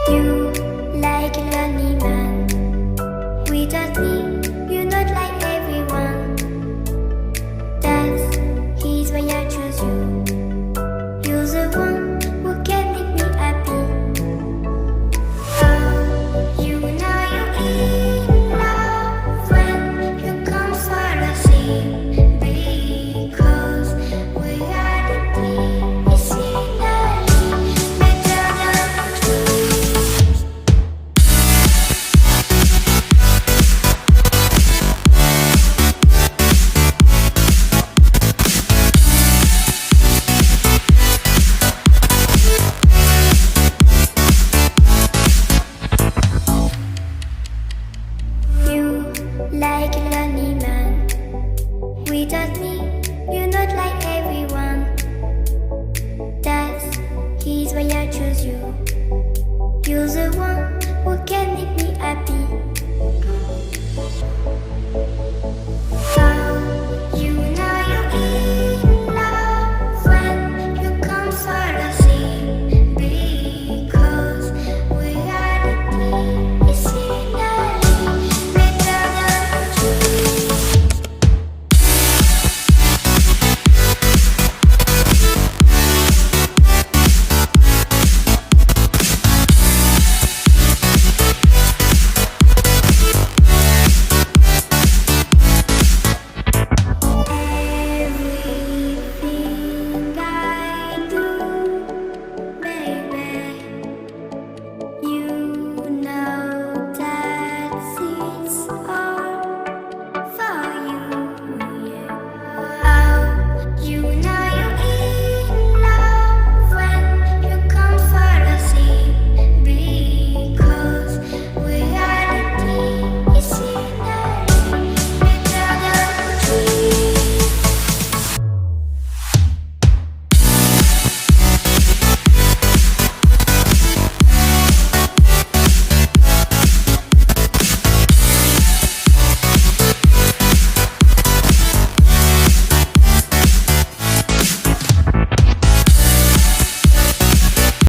You like a lonely man. Without me, you're not like everyone. That's he's why I choose you. You're the one who can make me happy. Oh, you know you're in love when you come for the sea. Because we are the scenery better than trees. You like a lonely man. Without me, you're not like everyone. That's he's why I choose you.